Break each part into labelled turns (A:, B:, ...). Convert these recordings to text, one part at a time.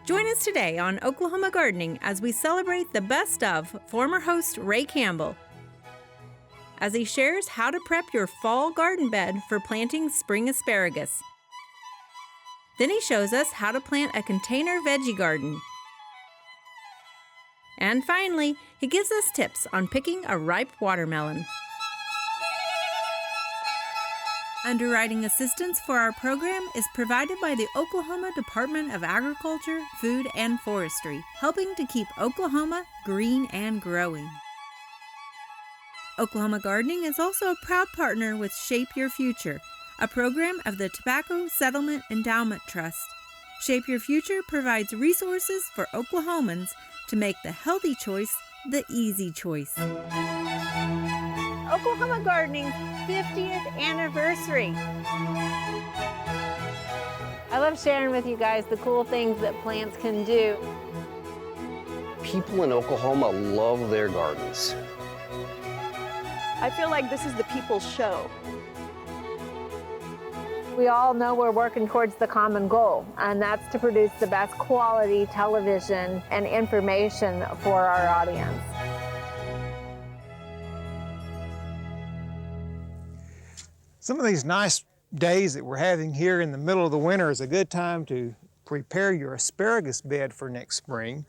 A: Join us today on Oklahoma Gardening as we celebrate the best of former host Ray Campbell, as he shares how to prep your fall garden bed for planting spring asparagus. Then he shows us how to plant a container veggie garden. And finally, he gives us tips on picking a ripe watermelon. Underwriting assistance for our program is provided by the Oklahoma Department of Agriculture, Food, and Forestry, helping to keep Oklahoma green and growing. Oklahoma Gardening is also a proud partner with Shape Your Future, a program of the Tobacco Settlement Endowment Trust. Shape Your Future provides resources for Oklahomans to make the healthy choice the easy choice. Oklahoma Gardening's 50th anniversary. I love sharing with you guys the cool things that plants can do.
B: People in Oklahoma love their gardens.
C: I feel like this is the people's show.
D: We all know we're working towards the common goal, and that's to produce the best quality television and information for our audience.
E: Some of these nice days that we're having here in the middle of the winter is a good time to prepare your asparagus bed for next spring.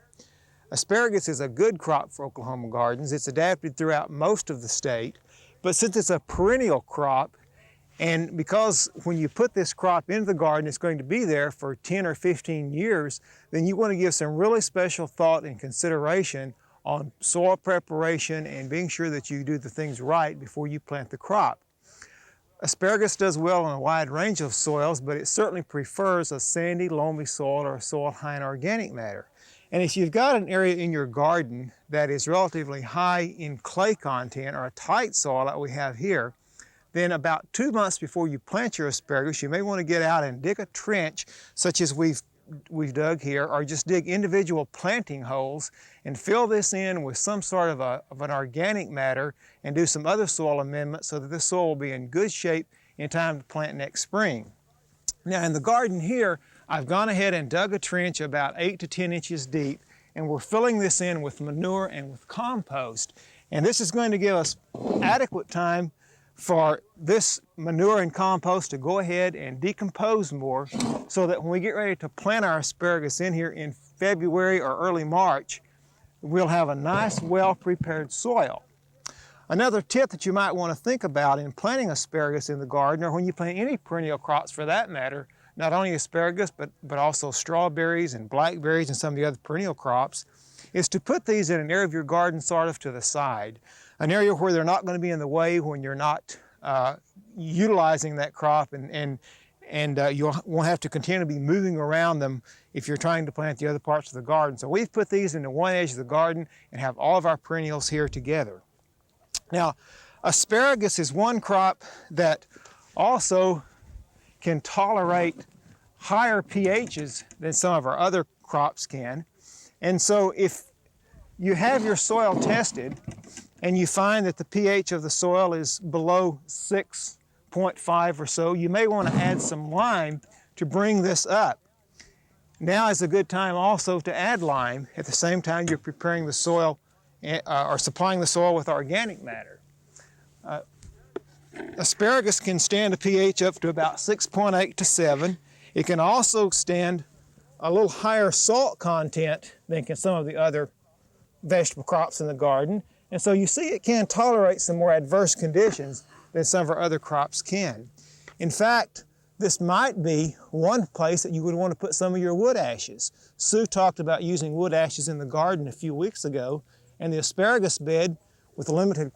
E: Asparagus is a good crop for Oklahoma gardens. It's adapted throughout most of the state, but since it's a perennial crop, and because when you put this crop into the garden, it's going to be there for 10 or 15 years, then you want to give some really special thought and consideration on soil preparation and being sure that you do the things right before you plant the crop. Asparagus does well in a wide range of soils, but it certainly prefers a sandy, loamy soil or a soil high in organic matter. And if you've got an area in your garden that is relatively high in clay content or a tight soil like we have here, then about 2 months before you plant your asparagus, you may want to get out and dig a trench such as we've dug here, or just dig individual planting holes and fill this in with some sort of an organic matter and do some other soil amendments so that this soil will be in good shape in time to plant next spring. Now in the garden here, I've gone ahead and dug a trench about 8 to 10 inches deep, and we're filling this in with manure and with compost. And this is going to give us adequate time for this manure and compost to go ahead and decompose more, so that when we get ready to plant our asparagus in here in February or early March, we'll have a nice, well-prepared soil. Another tip that you might want to think about in planting asparagus in the garden, or when you plant any perennial crops for that matter, not only asparagus, but also strawberries and blackberries and some of the other perennial crops, is to put these in an area of your garden sort of to the side, an area where they're not going to be in the way when you're not utilizing that crop, and you won't have to continue to be moving around them if you're trying to plant the other parts of the garden. So we've put these into one edge of the garden and have all of our perennials here together. Now, asparagus is one crop that also can tolerate higher pHs than some of our other crops can. And so if you have your soil tested and you find that the pH of the soil is below 6.5 or so, you may want to add some lime to bring this up. Now is a good time also to add lime at the same time you're preparing the soil or supplying the soil with organic matter. Asparagus can stand a pH up to about 6.8 to 7. It can also stand a little higher salt content than can some of the other vegetable crops in the garden. And so you see it can tolerate some more adverse conditions than some of our other crops can. In fact, this might be one place that you would want to put some of your wood ashes. Sue talked about using wood ashes in the garden a few weeks ago, and the asparagus bed with a limited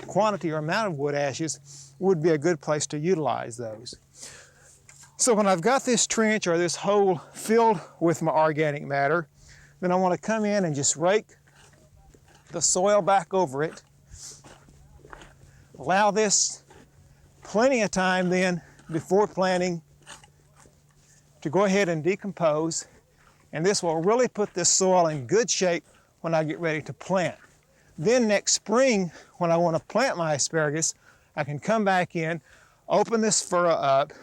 E: quantity or amount of wood ashes would be a good place to utilize those. So when I've got this trench or this hole filled with my organic matter, then I want to come in and just rake the soil back over it. Allow this plenty of time then before planting to go ahead and decompose, and this will really put this soil in good shape when I get ready to plant. Then next spring, when I want to plant my asparagus, I can come back in, open this furrow up,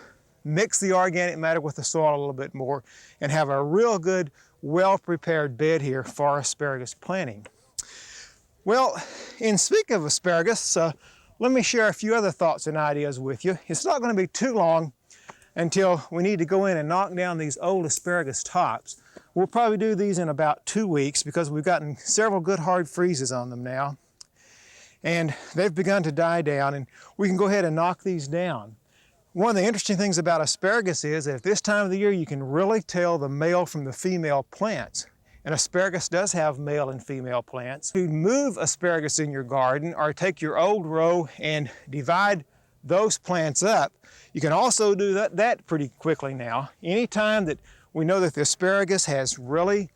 E: mix the organic matter with the soil a little bit more, and have a real good, well-prepared bed here for asparagus planting. Well, in speaking of asparagus, let me share a few other thoughts and ideas with you. It's not going to be too long until we need to go in and knock down these old asparagus tops. We'll probably do these in about 2 weeks because we've gotten several good hard freezes on them now. And they've begun to die down, and we can go ahead and knock these down. One of the interesting things about asparagus is that at this time of the year you can really tell the male from the female plants. And asparagus does have male and female plants. To move asparagus in your garden or take your old row and divide those plants up, you can also do that pretty quickly now. Anytime that we know that the asparagus has really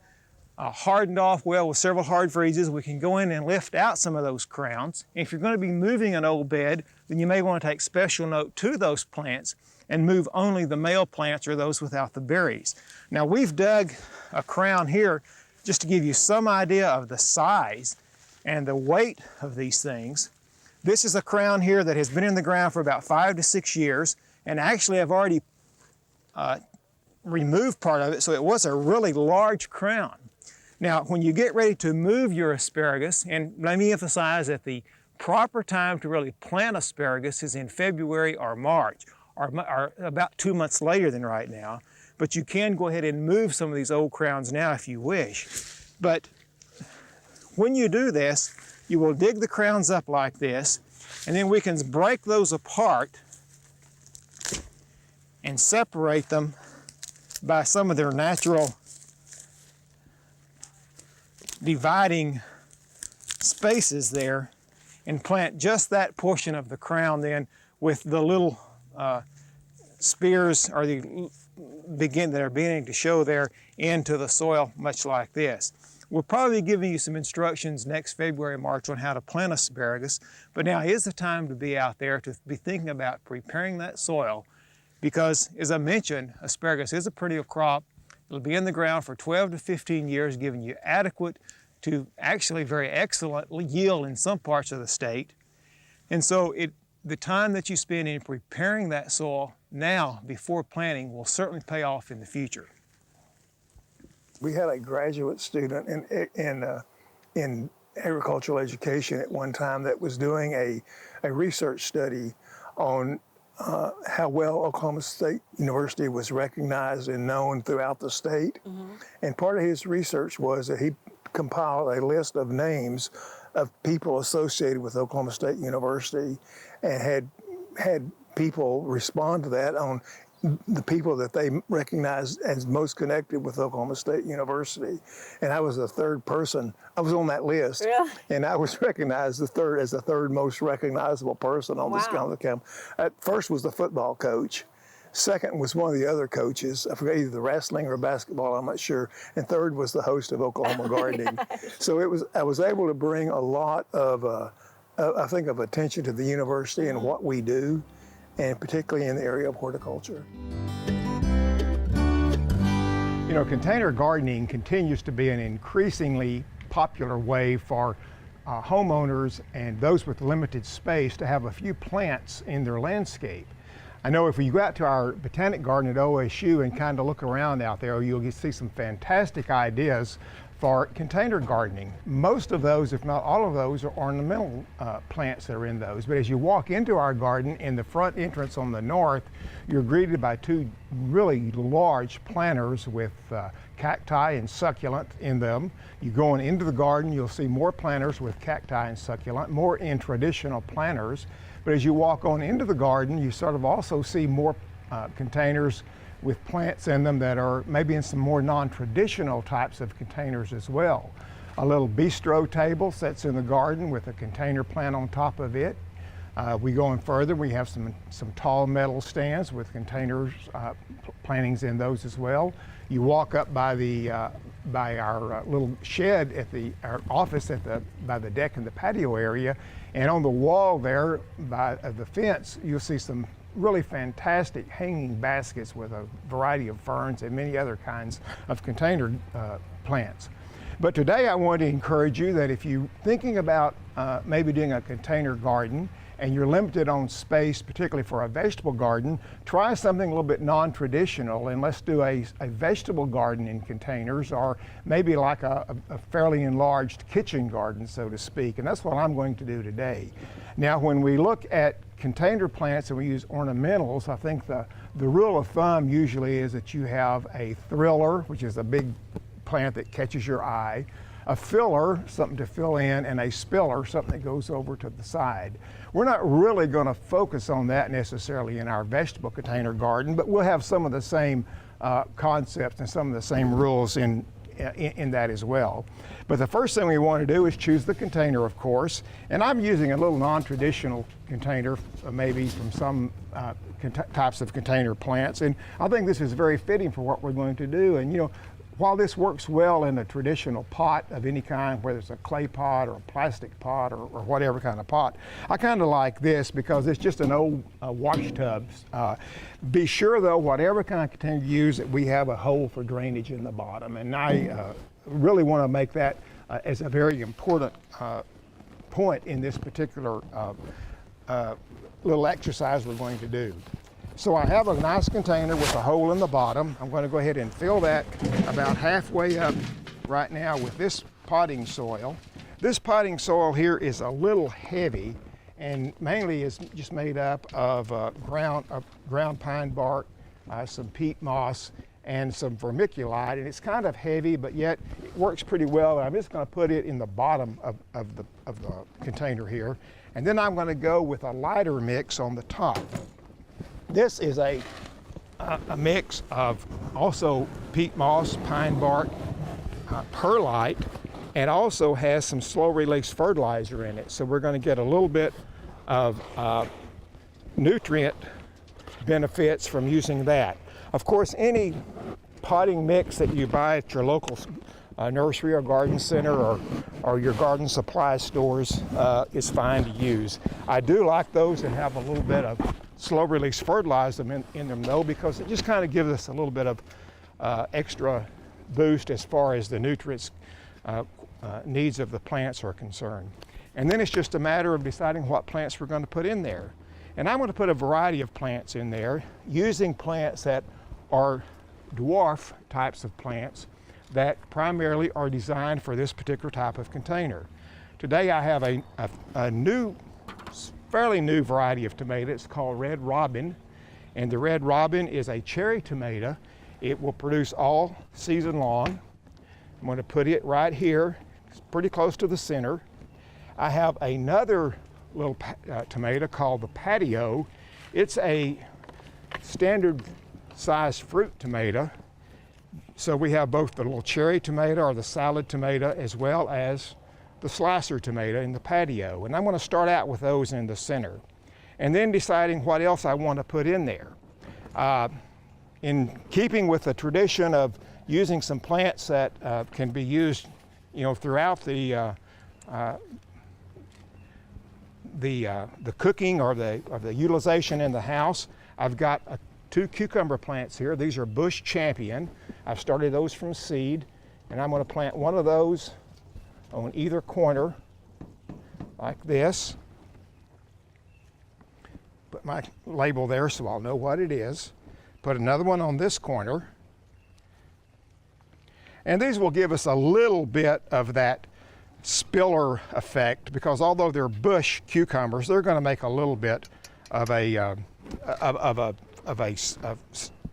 E: hardened off well with several hard freezes, we can go in and lift out some of those crowns. And if you're going to be moving an old bed, then you may want to take special note to those plants and move only the male plants or those without the berries. Now we've dug a crown here just to give you some idea of the size and the weight of these things. This is a crown here that has been in the ground for about 5 to 6 years, and actually I've already removed part of it, so it was a really large crown. Now, when you get ready to move your asparagus, and let me emphasize that the proper time to really plant asparagus is in February or March, or about 2 months later than right now. But you can go ahead and move some of these old crowns now if you wish. But when you do this, you will dig the crowns up like this, and then we can break those apart and separate them by some of their natural dividing spaces there, and plant just that portion of the crown then with the little spears or the that are beginning to show there into the soil, much like this. We'll probably be giving you some instructions next February, March on how to plant asparagus, but now is the time to be out there to be thinking about preparing that soil, because as I mentioned, asparagus is a pretty crop. It'll be in the ground for 12 to 15 years, giving you adequate to actually very excellent yield in some parts of the state. And so the time that you spend in preparing that soil now before planting will certainly pay off in the future.
F: We had a graduate student in agricultural education at one time that was doing a research study on how well Oklahoma State University was recognized and known throughout the state. Mm-hmm. And part of his research was that he compiled a list of names of people associated with Oklahoma State University and had people respond to that on the people that they recognized as most connected with Oklahoma State University. And I was the third person. I was on that list. Really? And I was recognized as the third most recognizable person on this kind of camp. First was the football coach. Second was one of the other coaches. I forget, either the wrestling or basketball, I'm not sure. And third was the host of Oklahoma Gardening. So I was able to bring a lot of, I think, of attention to the university and what we do, and particularly in the area of horticulture.
G: You know, container gardening continues to be an increasingly popular way for homeowners and those with limited space to have a few plants in their landscape. I know if you go out to our botanic garden at OSU and kind of look around out there, you'll see some fantastic ideas for container gardening. Most of those, if not all of those, are ornamental plants that are in those. But as you walk into our garden, in the front entrance on the north, you're greeted by two really large planters with cacti and succulent in them. You go on into the garden, you'll see more planters with cacti and succulent, more in traditional planters. But as you walk on into the garden, you sort of also see more containers with plants in them that are maybe in some more non-traditional types of containers as well. A little bistro table sits in the garden with a container plant on top of it. We go on further, we have some tall metal stands with containers, plantings in those as well. You walk up by our little shed at our office by the deck and the patio area, and on the wall there by the fence, you'll see some really fantastic hanging baskets with a variety of ferns and many other kinds of container plants. But today I want to encourage you that if you're thinking about maybe doing a container garden and you're limited on space, particularly for a vegetable garden, try something a little bit non-traditional, and let's do a vegetable garden in containers, or maybe like a fairly enlarged kitchen garden, so to speak. And that's what I'm going to do today. Now, when we look at container plants and we use ornamentals, I think the rule of thumb usually is that you have a thriller, which is a big plant that catches your eye, a filler, something to fill in, and a spiller, something that goes over to the side. We're not really going to focus on that necessarily in our vegetable container garden, but we'll have some of the same concepts and some of the same rules in that as well. But the first thing we want to do is choose the container, of course, and I'm using a little non-traditional container, maybe from some types of container plants, and I think this is very fitting for what we're going to do. And you know, while this works well in a traditional pot of any kind, whether it's a clay pot or a plastic pot or whatever kind of pot, I kind of like this because it's just an old wash tub. Be sure though, whatever kind of container you use, that we have a hole for drainage in the bottom. And I really want to make that as a very important point in this particular little exercise we're going to do. So I have a nice container with a hole in the bottom. I'm going to go ahead and fill that about halfway up right now with this potting soil. This potting soil here is a little heavy and mainly is just made up of ground pine bark, some peat moss, and some vermiculite. And it's kind of heavy, but yet it works pretty well. And I'm just going to put it in the bottom of the container here. And then I'm going to go with a lighter mix on the top. This is a mix of also peat moss, pine bark, perlite, and also has some slow-release fertilizer in it. So we're going to get a little bit of nutrient benefits from using that. Of course, any potting mix that you buy at your local nursery or garden center or your garden supply stores is fine to use. I do like those that have a little bit of slow release fertilizer in them though, because it just kind of gives us a little bit of extra boost as far as the nutrients needs of the plants are concerned. And then it's just a matter of deciding what plants we're going to put in there. And I'm going to put a variety of plants in there, using plants that are dwarf types of plants that primarily are designed for this particular type of container. Today I have a new, fairly new variety of tomato. It's called Red Robin, and the Red Robin is a cherry tomato. It will produce all season long. I'm going to put it right here. It's pretty close to the center. I have another little tomato called the Patio. It's a standard sized fruit tomato. So we have both the little cherry tomato or the salad tomato as well as the slicer tomato in the Patio. And I'm going to start out with those in the center and then deciding what else I want to put in there. In keeping with the tradition of using some plants that can be used, you know, throughout the cooking or the utilization in the house, I've got two cucumber plants here. These are Bush Champion. I've started those from seed, and I'm going to plant one of those on either corner like this. Put my label there so I'll know what it is. Put another one on this corner. And these will give us a little bit of that spiller effect, because although they're bush cucumbers, they're going to make a little bit of a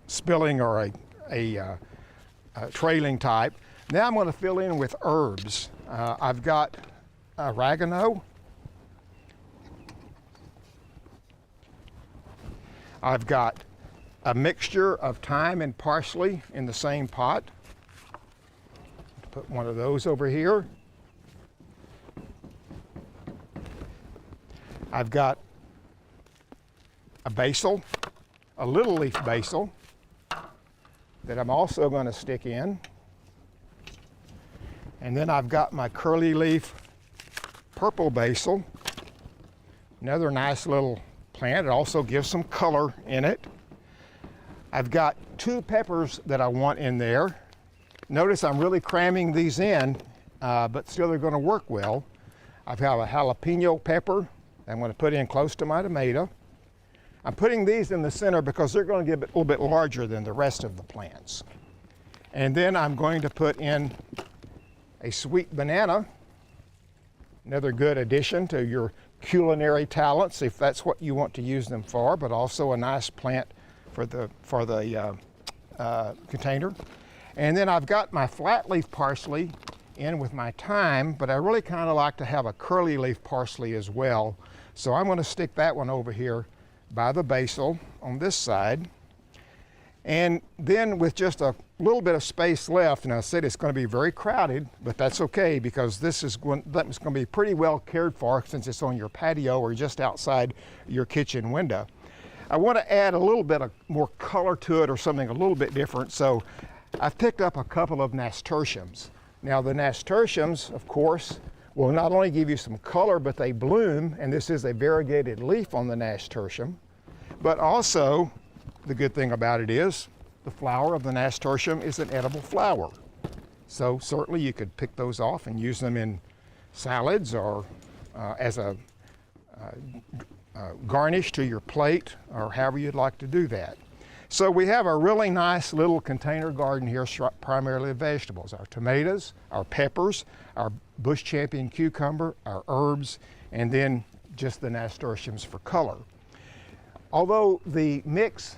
G: spilling or a trailing type. Now I'm going to fill in with herbs. I've got oregano. I've got a mixture of thyme and parsley in the same pot. Put one of those over here. I've got a basil, a little leaf basil that I'm also going to stick in. And then I've got my curly leaf purple basil, another nice little plant. It also gives some color in it. I've got two peppers that I want in there. Notice I'm really cramming these in but still they're going to work well. I've got a jalapeno pepper I'm going to put in close to my tomato. I'm putting these in the center because they're going to get a little bit larger than the rest of the plants. And then I'm going to put in a sweet banana, another good addition to your culinary talents if that's what you want to use them for, but also a nice plant for the container. And then I've got my flat leaf parsley in with my thyme, but I really kind of like to have a curly leaf parsley as well. So I'm going to stick that one over here by the basil on this side. And then with just a little bit of space left, and I said it's going to be very crowded, but that's okay because that's going to be pretty well cared for since it's on your patio or just outside your kitchen window. I want to add a little bit of more color to it or something a little bit different, so I've picked up a couple of nasturtiums. Now the nasturtiums, of course, will not only give you some color, but they bloom, and this is a variegated leaf on the nasturtium, but also the good thing about it is the flower of the nasturtium is an edible flower. So certainly you could pick those off and use them in salads or as a garnish to your plate or however you'd like to do that. So we have a really nice little container garden here, primarily of vegetables. Our tomatoes, our peppers, our bush champion cucumber, our herbs, and then just the nasturtiums for color. Although the mix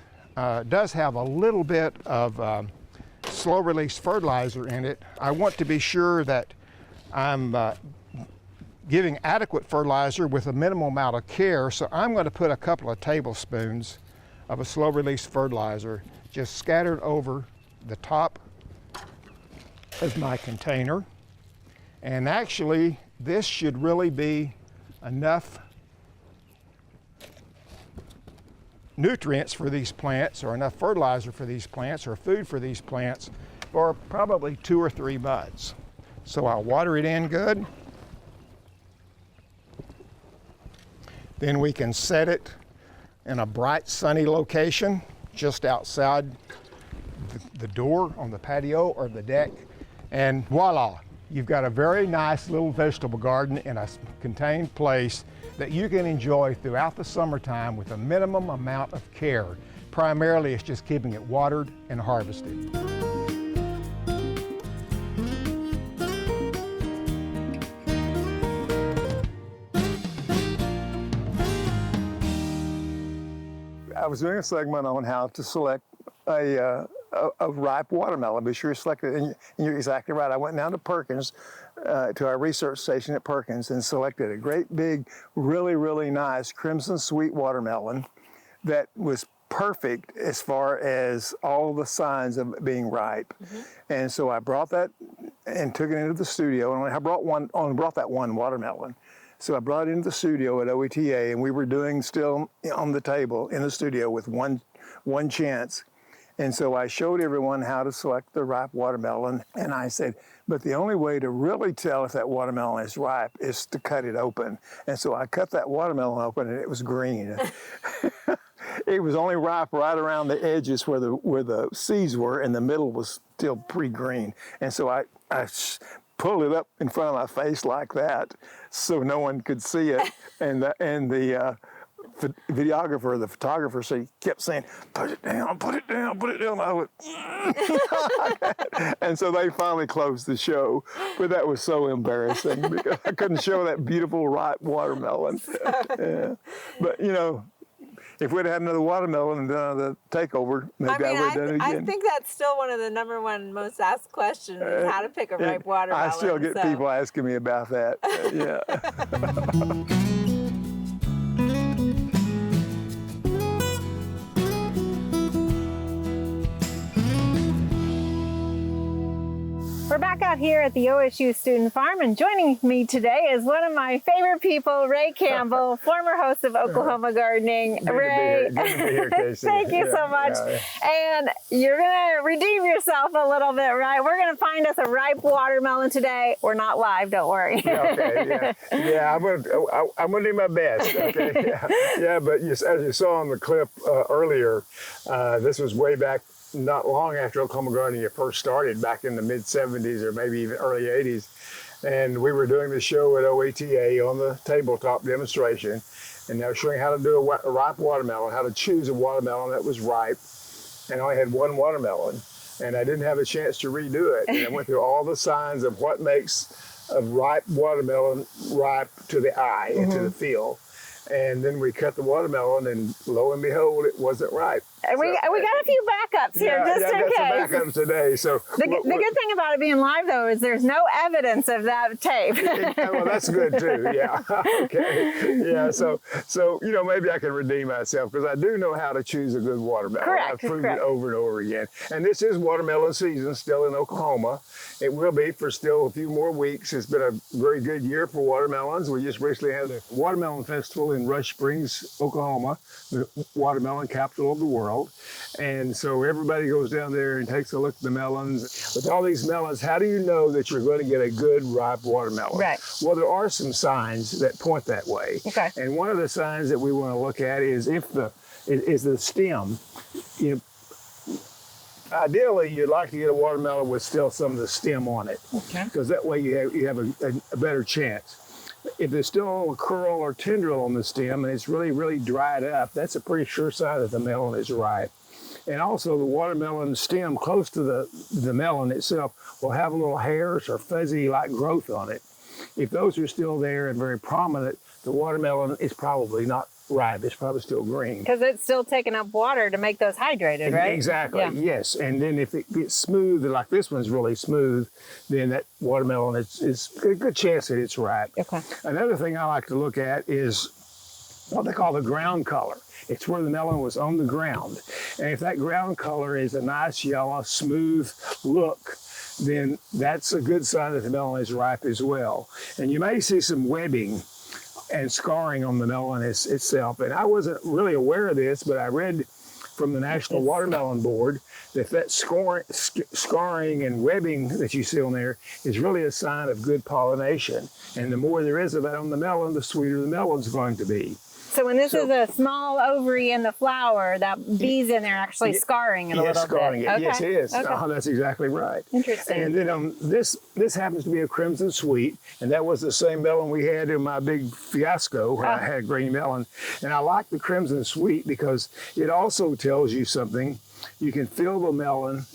G: does have a little bit of slow release fertilizer in it, I want to be sure that I'm giving adequate fertilizer with a minimal amount of care, so I'm going to put a couple of tablespoons of a slow release fertilizer just scattered over the top of my container. And actually this should really be enough nutrients for these plants or enough fertilizer for these plants or food for these plants for probably 2 or 3 buds. So I'll water it in good. Then we can set it in a bright sunny location just outside the door on the patio or the deck, and voila, you've got a very nice little vegetable garden in a contained place that you can enjoy throughout the summertime with a minimum amount of care. Primarily it's just keeping it watered and harvested.
F: I was doing a segment on how to select a ripe watermelon. Be sure you select it, and you're exactly right. I went down to Perkins, to our research station at Perkins, and selected a great big, really, really nice crimson sweet watermelon that was perfect as far as all the signs of it being ripe. Mm-hmm. And so I brought that and took it into the studio, and I only brought that one watermelon. So I brought it into the studio at OETA, and we were doing still on the table in the studio with one chance. And so I showed everyone how to select the ripe watermelon, and I said, but the only way to really tell if that watermelon is ripe is to cut it open. And so I cut that watermelon open, and it was green. It was only ripe right around the edges where the seeds were, and the middle was still pretty green. And so I pulled it up in front of my face like that so no one could see it. And the videographer, the photographer, so he kept saying, put it down, put it down, put it down. I went, and so they finally closed the show, but that was so embarrassing because I couldn't show that beautiful ripe watermelon. Yeah. But you know, if we'd had another watermelon and done the takeover, maybe I would have done it again.
H: I think that's still one of the #1 most asked questions is how to pick a ripe watermelon.
F: I still get people asking me about that. Yeah.
D: We're back out here at the OSU Student Farm, and joining me today is one of my favorite people, Ray Campbell, former host of Oklahoma Gardening. Ray,
F: good to be here, Casey.
D: Thank you so much. And you're going to redeem yourself a little bit, right? We're going to find us a ripe watermelon today. We're not live, don't worry.
F: Okay, yeah. I'm gonna do my best. Okay, yeah. But as you saw on the clip earlier, this was way back. Not long after Oklahoma Gardening first started, back in the mid-'70s or maybe even early '80s.
G: And we were doing the show at OETA on the tabletop demonstration, and they were showing how to do a ripe watermelon, how to choose a watermelon that was ripe. And I only had one watermelon, and I didn't have a chance to redo it. And I went through all the signs of what makes a ripe watermelon ripe to the eye and to the feel. And then we cut the watermelon, and lo and behold, it wasn't ripe.
D: And we got a few backups here, just in case.
G: Yeah, got some backups today. So
D: the good thing about it being live, though, is there's no evidence of that tape.
G: Well, that's good too. Yeah. Okay. Yeah. So maybe I can redeem myself because I do know how to choose a good watermelon.
D: Correct.
G: I've proven it over and over again. And this is watermelon season still in Oklahoma. It will be for still a few more weeks. It's been a very good year for watermelons. We just recently had the Watermelon Festival in Rush Springs, Oklahoma, the watermelon capital of the world. And so everybody goes down there and takes a look at the melons. With all these melons, how do you know that you're going to get a good ripe watermelon?
D: Right.
G: Well, there are some signs that point that way.
D: Okay.
G: And one of the signs that we want to look at is the stem. Ideally, you'd like to get a watermelon with still some of the stem on it.
D: Okay.
G: Because that way you have a better chance. If there's still a curl or tendril on the stem and it's really, really dried up, that's a pretty sure sign that the melon is ripe. And also the watermelon stem close to the melon itself will have little hairs or fuzzy like growth on it. If those are still there and very prominent, the watermelon is probably not ripe. It's probably still green.
D: Because it's still taking up water to make those hydrated, right?
G: Exactly,
D: Yeah.
G: yes. And then if it gets smooth, like this one's really smooth, then that watermelon is a good chance that it's ripe.
D: Okay.
G: Another thing I like to look at is what they call the ground color. It's where the melon was on the ground. And if that ground color is a nice yellow, smooth look, then that's a good sign that the melon is ripe as well. And you may see some webbing and scarring on the melon itself. And I wasn't really aware of this, but I read from the National Watermelon Board that scarring and webbing that you see on there is really a sign of good pollination. And the more there is of that on the melon, the sweeter the melon's going to be.
D: So when this is a small ovary in the flower, that bee's in there actually scarring it a little bit.
G: Scarring it.
D: Okay.
G: Yes, it is.
D: Okay.
G: That's exactly right.
D: Interesting.
G: And then this happens to be a crimson sweet, and that was the same melon we had in my big fiasco where I had green melon. And I like the crimson sweet because it also tells you something. You can feel the melon,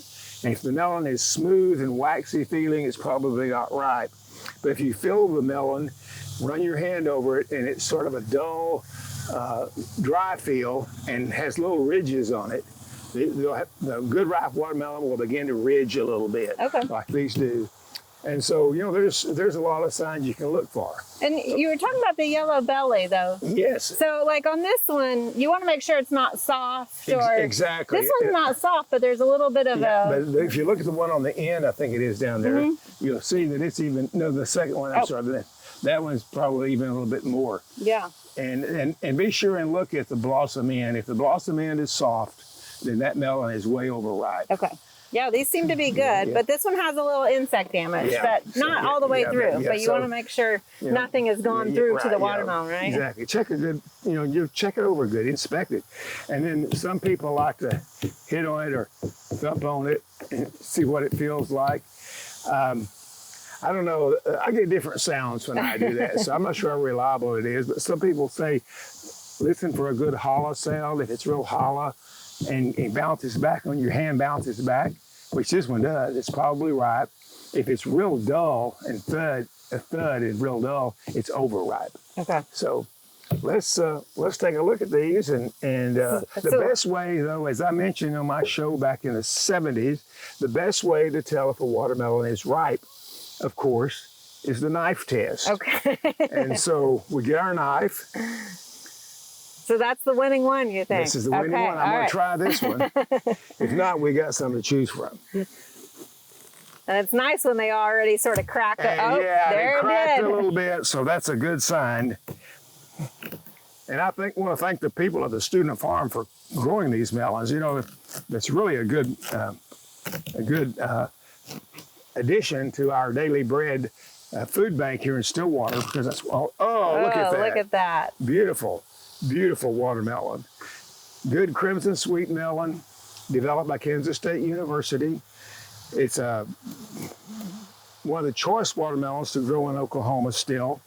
G: and if the melon is smooth and waxy feeling, it's probably not ripe. But if you feel the melon, run your hand over it, and it's sort of a dull, dry feel and has little ridges on it. The good ripe watermelon will begin to ridge a little bit, like these do. And so, there's a lot of signs you can look for.
D: And you were talking about the yellow belly, though.
G: Yes.
D: So, like on this one, you want to make sure it's not soft or...
G: Exactly.
D: This one's not soft, but there's a little bit of
G: But if you look at the one on the end, I think it is down there, you'll see that it's even, the second one, I'm sorry, that one's probably even a little bit more.
D: Yeah.
G: And be sure and look at the blossom end. If the blossom end is soft, then that melon is way overripe.
D: Okay. Yeah, these seem to be good, but this one has a little insect damage, but not all the way through. But you want to make sure nothing has gone through to the watermelon, right?
G: Exactly. Check a good, you check it over good, inspect it. And then some people like to hit on it or thump on it and see what it feels like. I don't know, I get different sounds when I do that, so I'm not sure how reliable it is, but some people say, listen for a good hollow sound. If it's real hollow and it bounces back on your hand, bounces back, which this one does, it's probably ripe. If it's real dull and a thud is real dull, it's overripe.
D: Okay.
G: So let's take a look at these. And the best way, though, as I mentioned on my show back in the 70s, the best way to tell if a watermelon is ripe, of course, is the knife test.
D: Okay.
G: And so we get our knife.
D: So that's the winning one, you think?
G: This is the winning one. I'm going to try this one. If not, we got something to choose from.
D: And it's nice when they already sort of crack it. Oh,
G: yeah,
D: there
G: they cracked
D: it
G: a
D: did.
G: little bit, so that's a good sign. And I want to thank the people at the Student Farm for growing these melons. That's really a good addition to our daily bread food bank here in Stillwater, because that's look at that.
D: Look at that.
G: Beautiful, beautiful watermelon. Good crimson sweet melon, developed by Kansas State University. It's
F: one of the choice watermelons to grow in Oklahoma still.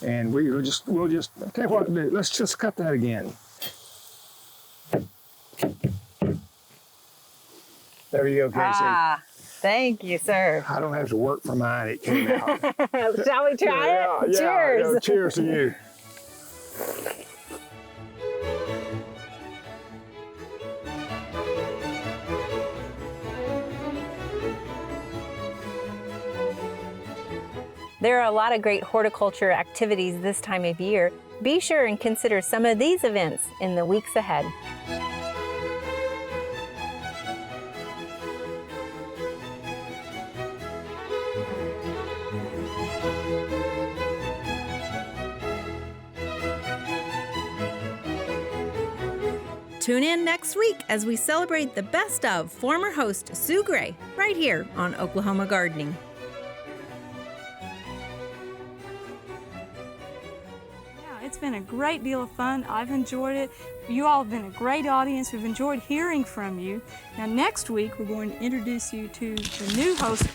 F: And we'll just, okay, let's just cut that again. There you go, Casey.
D: Ah, thank you, sir.
F: I don't have to work for mine, it came out.
D: Shall we try it?
F: Yeah,
D: Cheers.
F: yeah, cheers to you.
A: There are a lot of great horticulture activities this time of year. Be sure and consider some of these events in the weeks ahead. Tune in next week as we celebrate the best of former host Sue Gray right here on Oklahoma Gardening.
I: It's been a great deal of fun. I've enjoyed it. You all have been a great audience. We've enjoyed hearing from you. Now, next week, we're going to introduce you to the new host.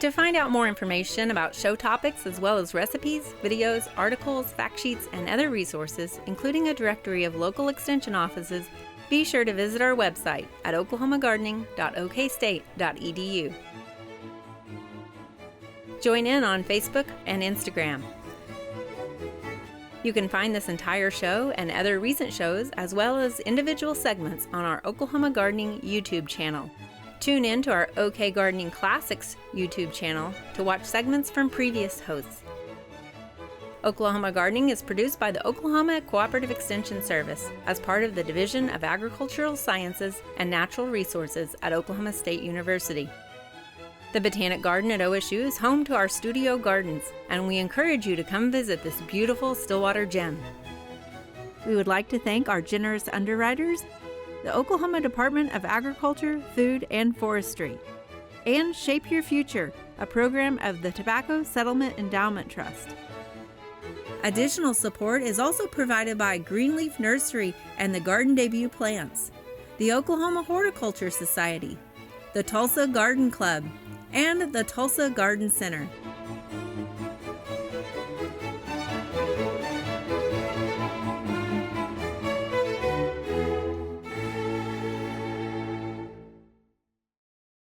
A: To find out more information about show topics as well as recipes, videos, articles, fact sheets, and other resources, including a directory of local extension offices, be sure to visit our website at oklahomagardening.okstate.edu. Join in on Facebook and Instagram. You can find this entire show and other recent shows as well as individual segments on our Oklahoma Gardening YouTube channel. Tune in to our OK Gardening Classics YouTube channel to watch segments from previous hosts. Oklahoma Gardening is produced by the Oklahoma Cooperative Extension Service as part of the Division of Agricultural Sciences and Natural Resources at Oklahoma State University. The Botanic Garden at OSU is home to our studio gardens, and we encourage you to come visit this beautiful Stillwater gem. We would like to thank our generous underwriters, the Oklahoma Department of Agriculture, Food, and Forestry, and Shape Your Future, a program of the Tobacco Settlement Endowment Trust. Additional support is also provided by Greenleaf Nursery and the Garden Debut Plants, the Oklahoma Horticulture Society, the Tulsa Garden Club, and the Tulsa Garden Center.